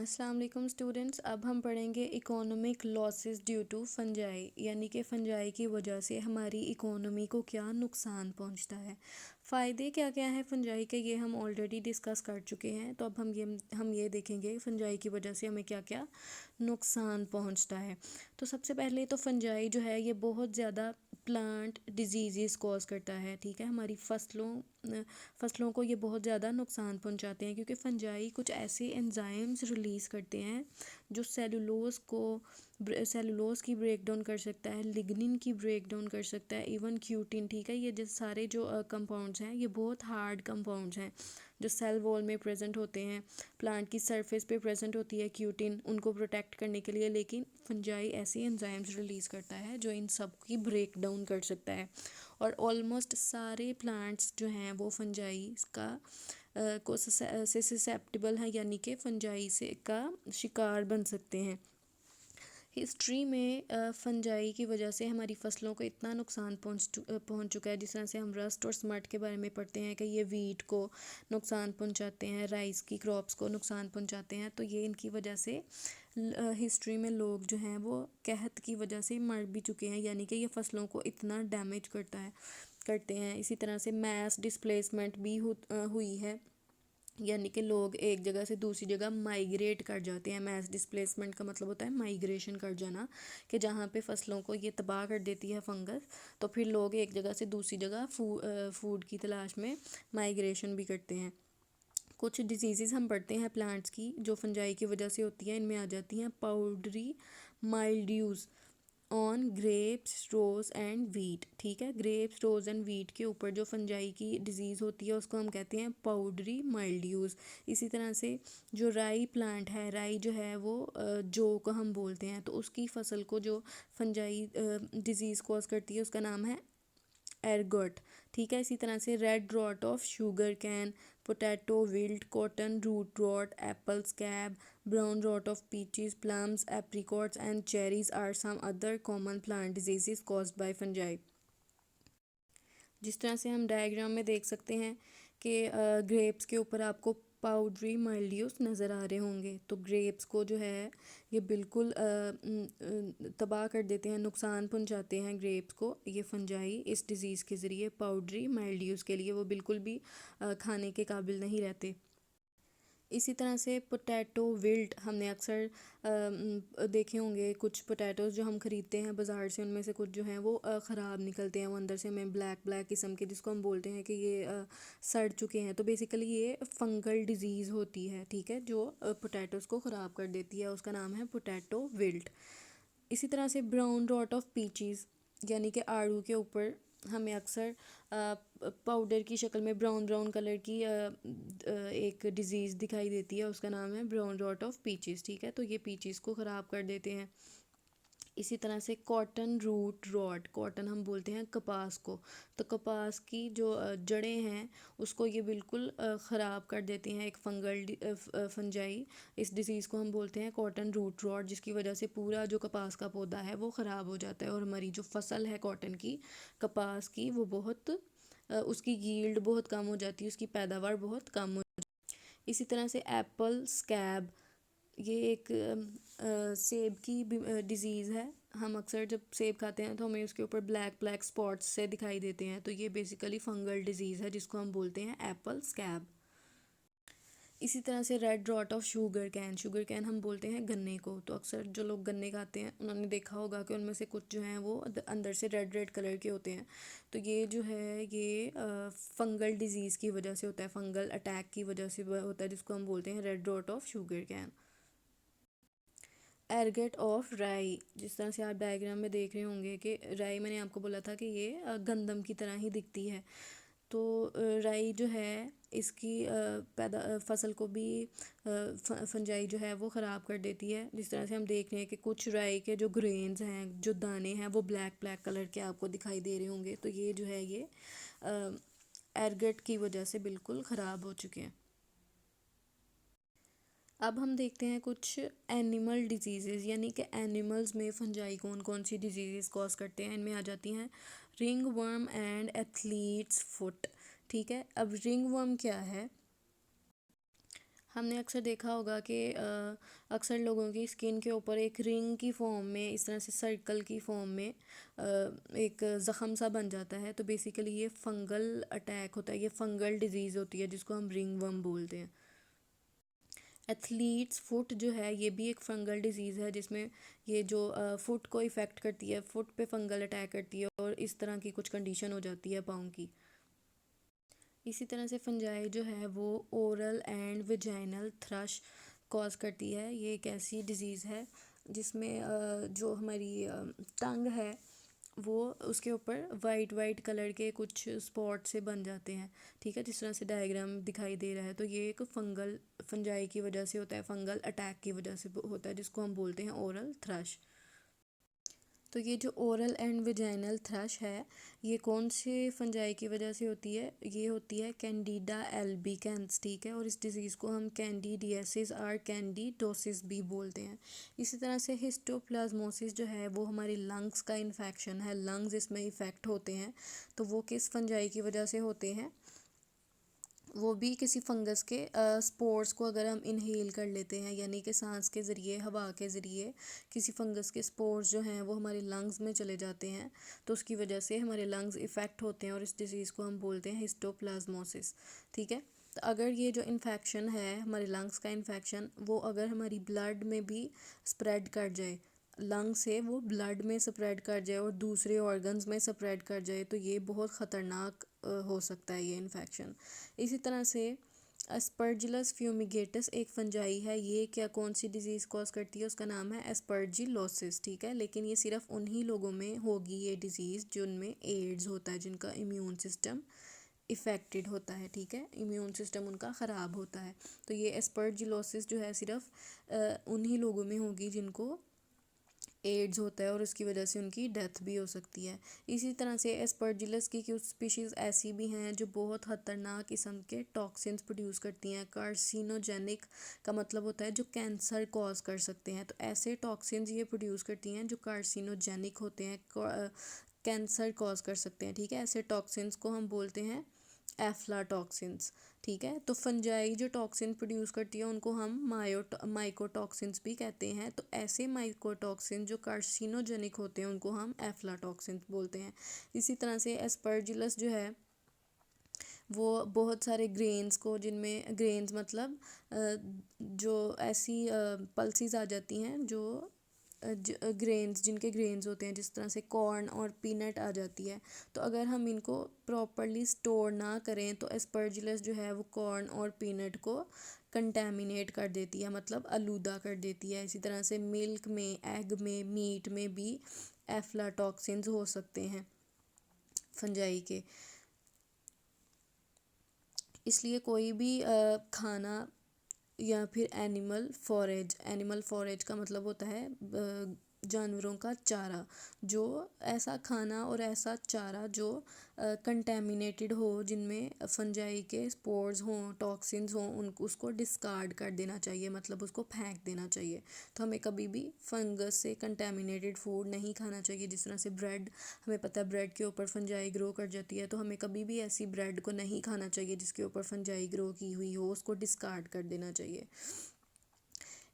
अस्सलाम वालेकुम स्टूडेंट्स। अब हम पढ़ेंगे economic losses due to fungi, यानी कि फंजाई की वजह से हमारी इकोनॉमी को क्या नुकसान पहुंचता है। फ़ायदे क्या क्या हैं फंजाई के, ये हम ऑलरेडी डिस्कस कर चुके हैं। तो अब हम ये देखेंगे फंजाई की वजह से हमें क्या क्या नुकसान पहुंचता है। तो सबसे पहले तो फंजाई जो है ये बहुत ज़्यादा प्लांट डिजीज़ कॉज करता है। ठीक है, हमारी फसलों को ये बहुत ज़्यादा नुकसान पहुंचाते हैं, क्योंकि फंजाई कुछ ऐसे एंजाइम्स रिलीज़ करते हैं जो सेलुलोज की ब्रेक डाउन कर सकता है, लिग्निन की ब्रेक डाउन कर सकता है, इवन क्यूटिन। ठीक है, ये जो सारे जो कंपाउंड्स हैं ये बहुत हार्ड कंपाउंड्स हैं जो सेल वॉल में प्रेजेंट होते हैं, प्लांट की सरफेस पे प्रेजेंट होती है क्यूटिन उनको प्रोटेक्ट करने के लिए। लेकिन फंजाई ऐसी एंजाइम्स रिलीज़ करता है जो इन सब की ब्रेक डाउन कर सकता है। और ऑलमोस्ट सारे प्लांट्स जो हैं वो फंजाई का को से ससेप्टेबल है, यानी कि फंजाई से का शिकार बन सकते हैं। हिस्ट्री में फंजाई की वजह से हमारी फसलों को इतना नुकसान पहुंच चुका है, जिस तरह से हम रस्ट और स्मट के बारे में पढ़ते हैं कि ये वीट को नुकसान पहुंचाते हैं, राइस की क्रॉप्स को नुकसान पहुंचाते हैं। तो ये इनकी वजह से हिस्ट्री में लोग जो हैं वो कहत की वजह से मर भी चुके हैं, यानी कि ये फसलों को इतना डैमेज करते हैं। इसी तरह से मैस डिस्प्लेसमेंट भी हुई है, यानी कि लोग एक जगह से दूसरी जगह माइग्रेट कर जाते हैं। मैस डिस्प्लेसमेंट का मतलब होता है माइग्रेशन कर जाना, कि जहाँ पे फसलों को ये तबाह कर देती है फंगस, तो फिर लोग एक जगह से दूसरी जगह फूड की तलाश में माइग्रेशन भी करते हैं। कुछ डिजीज़ हम पढ़ते हैं प्लांट्स की जो फंजाई की वजह से होती है। इनमें आ जाती हैं powdery mildews on grapes rose and wheat. ठीक है, ग्रेप्स रोज़ एंड वीट के ऊपर जो फंजाई की डिजीज़ होती है उसको हम कहते हैं पाउडरी माइल्ड्यूज़। इसी तरह से जो राई प्लांट है, राई जो है वो जौ को हम बोलते हैं, तो उसकी फसल को जो फंजाई डिजीज़ कॉज करती है उसका नाम है एरगोट। ठीक है, इसी तरह से red rot of sugarcane, potato wilt, cotton root rot, apple scab, brown rot of peaches, plums, apricots and cherries are some other common plant diseases caused by fungi. जिस तरह से हम डायग्राम में देख सकते हैं कि ग्रेप्स के ऊपर आपको पाउडरी माइल्ड्यूस नज़र आ रहे होंगे। तो ग्रेप्स को जो है ये बिल्कुल तबाह कर देते हैं, नुकसान पहुंचाते हैं ग्रेप्स को ये फंजाई इस डिज़ीज़ के ज़रिए। पाउडरी माइल्ड्यूस के लिए वो बिल्कुल भी खाने के काबिल नहीं रहते। इसी तरह से पोटैटो विल्ट हमने अक्सर देखे होंगे। कुछ पोटैटोज़ जो हम ख़रीदते हैं बाज़ार से, उनमें से कुछ जो हैं वो ख़राब निकलते हैं, वो अंदर से हमें ब्लैक ब्लैक किस्म के, जिसको हम बोलते हैं कि ये सड़ चुके हैं। तो बेसिकली ये फंगल डिजीज़ होती है, ठीक है, जो पोटैटोज़ को ख़राब कर देती है। उसका नाम है पोटैटो विल्ट। इसी तरह से ब्राउन रॉट ऑफ पीचीज़, यानी कि आड़ू के ऊपर हमें अक्सर पाउडर की शक्ल में ब्राउन ब्राउन कलर की एक डिज़ीज़ दिखाई देती है, उसका नाम है ब्राउन रॉट ऑफ पीचेस। ठीक है, तो ये पीचेस को ख़राब कर देते हैं। इसी तरह से कॉटन रूट रॉट, कॉटन हम बोलते हैं कपास को, तो कपास की जो जड़ें हैं उसको ये बिल्कुल ख़राब कर देती हैं। एक फंजाई, इस डिज़ीज़ को हम बोलते हैं कॉटन रूट रॉट, जिसकी वजह से पूरा जो कपास का पौधा है वो ख़राब हो जाता है, और हमारी जो फसल है कॉटन की, कपास की, वो बहुत उसकी यील्ड बहुत कम हो जाती है, उसकी पैदावार बहुत कम हो। इसी तरह से एप्पल स्कैब, ये एक सेब की डिज़ीज़ है। हम अक्सर जब सेब खाते हैं तो हमें उसके ऊपर ब्लैक ब्लैक स्पॉट्स से दिखाई देते हैं, तो ये बेसिकली फंगल डिज़ीज़ है जिसको हम बोलते हैं एप्पल स्कैब। इसी तरह से red rot of sugarcane हम बोलते हैं गन्ने को। तो अक्सर जो लोग गन्ने खाते हैं उन्होंने देखा होगा कि उनमें से कुछ जो हैं वो अंदर से रेड रेड कलर के होते हैं। तो ये जो है ये फंगल डिजीज़ की वजह से होता है, फंगल अटैक की वजह से होता है, जिसको हम बोलते हैं red rot of sugarcane. Ergot of rye, जिस तरह से आप डायग्राम में देख रहे होंगे कि राई, मैंने आपको बोला था कि ये गंदम की तरह ही दिखती है। तो राई जो है इसकी फसल को भी फंजाई जो है वो ख़राब कर देती है। जिस तरह से हम देख रहे हैं कि कुछ राई के जो ग्रेन्स हैं, जो दाने हैं, वो ब्लैक ब्लैक कलर के आपको दिखाई दे रहे होंगे। तो ये जो है ये एरगेट की वजह से बिल्कुल ख़राब हो चुके हैं। अब हम देखते हैं कुछ एनिमल डिजीज़, यानी कि एनिमल्स में फंजाई कौन कौन सी डिजीज़ कॉज करते हैं। इनमें आ जाती हैं ring worm and athletes foot. ठीक है, अब रिंग वर्म क्या है, हमने अक्सर देखा होगा कि अक्सर लोगों की स्किन के ऊपर एक रिंग की फॉर्म में, इस तरह से सर्कल की फॉर्म में एक ज़ख़म सा बन जाता है। तो बेसिकली ये फंगल अटैक होता है, ये फंगल डिजीज़ होती है जिसको हम रिंग वर्म बोलते हैं। एथलीट्स फुट जो है ये भी एक फंगल डिजीज़ है, जिसमें ये जो फुट को इफ़ेक्ट करती है, फुट पे फंगल अटैक करती है और इस तरह की कुछ कंडीशन हो जाती है पाँव की। इसी तरह से फंजाई जो है वो oral and vaginal thrust cause करती है। ये एक ऐसी डिज़ीज़ है जिसमें जो हमारी टंग है वो, उसके ऊपर वाइट वाइट कलर के कुछ स्पॉट से बन जाते हैं, ठीक है, जिस तरह से डायग्राम दिखाई दे रहा है। तो ये एक फंजाई की वजह से होता है, फंगल अटैक की वजह से होता है, जिसको हम बोलते हैं ओरल थ्रश। तो ये जो ओरल एंड वेजाइनल थ्रश है, ये कौन से फंजाई की वजह से होती है? ये होती है कैंडिडा एल्बिकेंस, ठीक है, और इस डिज़ीज़ को हम कैंडिडियासिस और कैंडिडोसिस भी बोलते हैं। इसी तरह से हिस्टोप्लाज्मोसिस जो है वो हमारी लंग्स का इन्फेक्शन है, लंग्स इसमें इफ़ेक्ट होते हैं। तो वो किस फंजाई की वजह से होते हैं? वो भी किसी फंगस के स्पोर्स को अगर हम इनहेल कर लेते हैं, यानी कि सांस के ज़रिए, हवा के ज़रिए किसी फंगस के स्पोर्स जो हैं वो हमारे लंग्स में चले जाते हैं, तो उसकी वजह से हमारे लंग्स इफ़ेक्ट होते हैं और इस डिज़ीज़ को हम बोलते हैं हिस्टोप्लाज्मोसिस, ठीक है। तो अगर ये जो इन्फेक्शन है, हमारे लंग्स का इन्फेक्शन, वो अगर हमारी ब्लड में भी स्प्रेड कर जाए, लंग से वो ब्लड में स्प्रेड कर जाए और दूसरे ऑर्गन्स में स्प्रेड कर जाए, तो ये बहुत ख़तरनाक हो सकता है ये इन्फेक्शन। इसी तरह से एस्परजिलस फ्यूमिगेटस एक फंजाई है, ये क्या कौन सी डिज़ीज़ कॉज करती है? उसका नाम है एस्परजिलोसिस, ठीक है, लेकिन ये सिर्फ उन्हीं लोगों में होगी ये डिज़ीज़ जिनमें एड्स होता है, जिनका इम्यून सिस्टम इफ़ेक्टेड होता है, ठीक है, इम्यून सिस्टम उनका ख़राब होता है। तो ये एस्परजिलोसिस जो है सिर्फ उन्हीं लोगों में होगी जिनको एड्स होता है और उसकी वजह से उनकी डेथ भी हो सकती है। इसी तरह से एस्परजिलस की कुछ स्पीशीज़ ऐसी भी हैं जो बहुत ख़तरनाक किस्म के टॉक्सिन्स प्रोड्यूस करती हैं। कार्सिनोजेनिक का मतलब होता है जो कैंसर कॉज कर सकते हैं। तो ऐसे टॉक्सिन्स ये प्रोड्यूस करती हैं जो कार्सिनोजेनिक होते हैं, कैंसर कॉज कर सकते हैं, ठीक है। ऐसे टॉक्सिन्स को हम बोलते हैं एफ्लाटॉक्सिन्स, ठीक है। तो फंजाई जो टॉक्सिन प्रोड्यूस करती है उनको हम माइकोटॉक्सिन्स भी कहते हैं। तो ऐसे माइकोटॉक्सिन जो कार्सिनोजेनिक होते हैं उनको हम एफ्लाटॉक्सिन्स बोलते हैं। इसी तरह से एस्परजिलस जो है वो बहुत सारे ग्रेन्स को, जिनमें ग्रेन्स मतलब जो ऐसी पल्सीज आ जाती हैं जो ग्रेन्स, जिनके ग्रेन्स होते हैं, जिस तरह से कॉर्न और पीनट आ जाती है, तो अगर हम इनको प्रॉपरली स्टोर ना करें तो एस्परजिलस जो है वो कॉर्न और पीनट को कंटेमिनेट कर देती है, मतलब आलूदा कर देती है। इसी तरह से मिल्क में, एग में, मीट में भी एफ्लाटॉक्सिन्स हो सकते हैं फंजाई के। इसलिए कोई भी खाना या फिर एनिमल फॉरेज का मतलब होता है जानवरों का चारा, जो ऐसा खाना और ऐसा चारा जो कंटेमिनेटेड हो, जिनमें फंजाई के स्पोर्स हों, टॉक्सिन्स हों, उन उसको डिस्कार्ड कर देना चाहिए, मतलब उसको फेंक देना चाहिए। तो हमें कभी भी फंगस से कंटेमिनेटेड फूड नहीं खाना चाहिए। जिस तरह से ब्रेड, हमें पता है ब्रेड के ऊपर फंजाई ग्रो कर जाती है, तो हमें कभी भी ऐसी ब्रेड को नहीं खाना चाहिए जिसके ऊपर फंजाई ग्रो की हुई हो, उसको डिस्कार्ड कर देना चाहिए।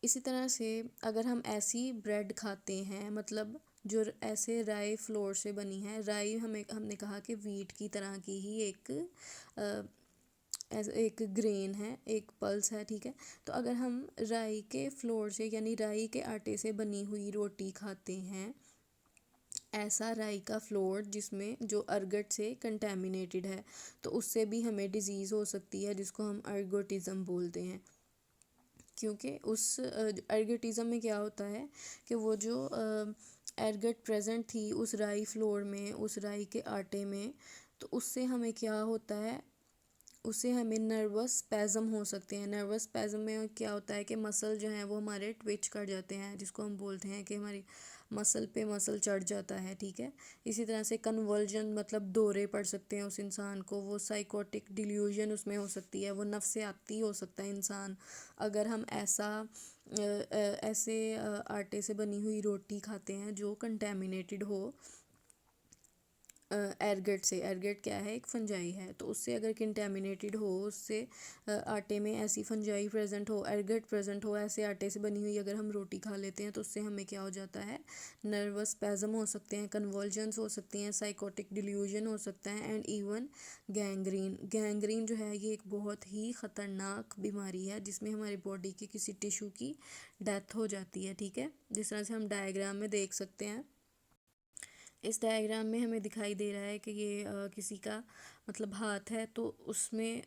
इसी तरह से अगर हम ऐसी ब्रेड खाते हैं, मतलब जो ऐसे राई फ्लोर से बनी है, राई हमने कहा कि वीट की तरह की ही एक ग्रेन है, एक पल्स है, ठीक है। तो अगर हम राई के फ्लोर से यानी राई के आटे से बनी हुई रोटी खाते हैं, ऐसा राई का फ्लोर जिसमें जो अर्गट से कंटेमिनेटेड है, तो उससे भी हमें डिज़ीज़ हो सकती है जिसको हम अर्गोटिज़म बोलते हैं। क्योंकि उस अर्गोटिज़म में क्या होता है कि वो जो एर्गट प्रेजेंट थी उस राई फ्लोर में, उस राई के आटे में, तो उससे हमें क्या होता है, उससे हमें नर्वस स्पैज़म हो सकते हैं। नर्वस स्पैज़म में क्या होता है कि मसल जो हैं वो हमारे ट्विच कर जाते हैं, जिसको हम बोलते हैं कि हमारी मसल पे मसल चढ़ जाता है, ठीक है। इसी तरह से कन्वर्जन मतलब दौरे पड़ सकते हैं उस इंसान को, वो साइकोटिक डिल्यूजन उसमें हो सकती है, वो नफसियाती हो सकता है इंसान, अगर हम ऐसे आटे से बनी हुई रोटी खाते हैं जो कंटेमिनेटेड हो। एरगट से। एरगट क्या है? एक फंजाई है। तो उससे अगर कंटेमिनेटेड हो, उससे आटे में ऐसी फंजाई प्रेजेंट हो, एरगट प्रेजेंट हो, ऐसे आटे से बनी हुई अगर हम रोटी खा लेते हैं तो उससे हमें क्या हो जाता है? नर्वस स्पैज़म हो सकते हैं, कन्वल्जन्स हो सकती हैं, साइकोटिक डिल्यूजन हो सकता है, एंड इवन गैंग्रीन। गैंग्रीन जो है ये एक बहुत ही ख़तरनाक बीमारी है जिसमें हमारी बॉडी के किसी टिश्यू की डेथ हो जाती है। ठीक है, जिस तरह से हम डायग्राम में देख सकते हैं। इस डायग्राम में हमें दिखाई दे रहा है कि ये किसी का मतलब हाथ है, तो उसमें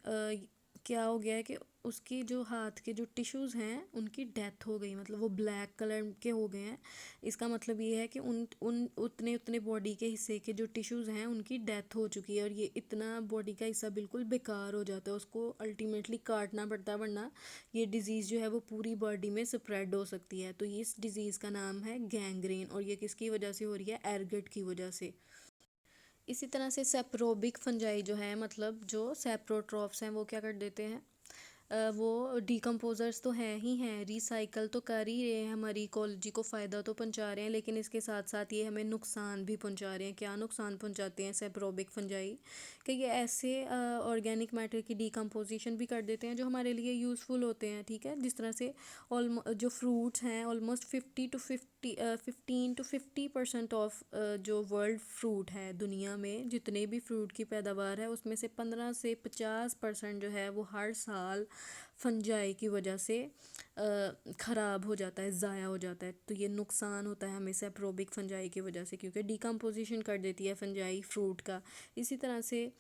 क्या हो गया है कि उसकी जो हाथ के जो टिश्यूज़ हैं उनकी डेथ हो गई, मतलब वो ब्लैक कलर के हो गए हैं। इसका मतलब ये है कि उन उन उतने उतने बॉडी के हिस्से के जो टिश्यूज़ हैं उनकी डेथ हो चुकी है, और ये इतना बॉडी का हिस्सा बिल्कुल बेकार हो जाता है, उसको अल्टीमेटली काटना पड़ता है, वरना ये डिज़ीज़ जो है वो पूरी बॉडी में स्प्रेड हो सकती है। तो ये इस डिज़ीज़ का नाम है गैंग्रीन, और ये किसकी वजह से हो रही है? एरगट की वजह से। इसी तरह से सेप्रोबिक फंजाई जो है, मतलब जो सेप्रोट्रॉफ्स हैं, वो क्या कर देते हैं? वो डिकम्पोज़र्स तो हैं ही हैं, रिसाइकल तो कर ही रहे हैं, हमारी इकोलॉजी को फ़ायदा तो पहुंचा रहे हैं, लेकिन इसके साथ साथ ये हमें नुकसान भी पहुंचा रहे हैं। क्या नुकसान पहुंचाते हैं सेप्रोबिक फंजाई? कि ये ऐसे ऑर्गेनिक मैटर की डिकम्पोजिशन भी कर देते हैं जो हमारे लिए यूज़फुल होते हैं। ठीक है, जिस तरह से जो फ्रूट्स हैं, ऑलमोस्ट 15 to 50% ऑफ जो वर्ल्ड फ्रूट है दुनिया में, जितने भी फ्रूट की पैदावार है उसमें से 15 से 50% जो है वो हर साल फंजाई की वजह से ख़राब हो जाता है, ज़ाया हो जाता है। तो ये नुकसान होता है हमें सेप्रोबिक फंजाई की वजह से, क्योंकि डिकम्पोजिशन कर देती है फंजाई फ्रूट का। इसी तरह से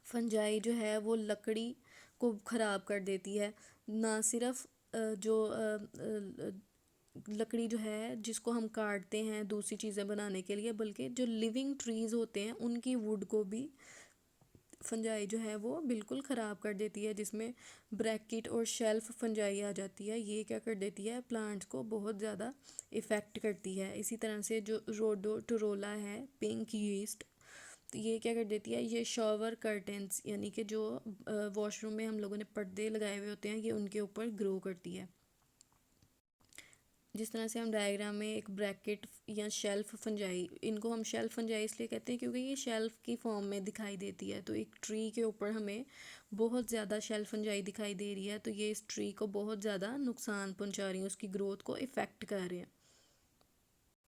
फंजाई जो है वो लकड़ी को ख़राब कर देती है। ना सिर्फ जो लकड़ी जो है जिसको हम काटते हैं दूसरी चीज़ें बनाने के लिए, बल्कि जो लिविंग ट्रीज़ होते हैं उनकी वुड को भी फंजाई जो है वो बिल्कुल ख़राब कर देती है, जिसमें ब्रैकेट और शेल्फ फंजाई आ जाती है। ये क्या कर देती है? प्लांट्स को बहुत ज़्यादा इफ़ेक्ट करती है। इसी तरह से जो रोडोटोरोला है, पिंक यीस्ट, तो ये क्या कर देती है? ये शॉवर कर्टेंस, यानी कि जो वॉशरूम में हम लोगों ने पर्दे लगाए हुए होते हैं, ये उनके ऊपर ग्रो करती है। जिस तरह से हम डायग्राम में एक ब्रैकेट या शेल्फ फंजाई, इनको हम शेल्फ फंजाई इसलिए कहते हैं क्योंकि ये शेल्फ की फॉर्म में दिखाई देती है। तो एक ट्री के ऊपर हमें बहुत ज़्यादा शेल्फ फंजाई दिखाई दे रही है, तो ये इस ट्री को बहुत ज़्यादा नुकसान पहुंचा रही है, उसकी ग्रोथ को इफ़ेक्ट कर रहे हैं।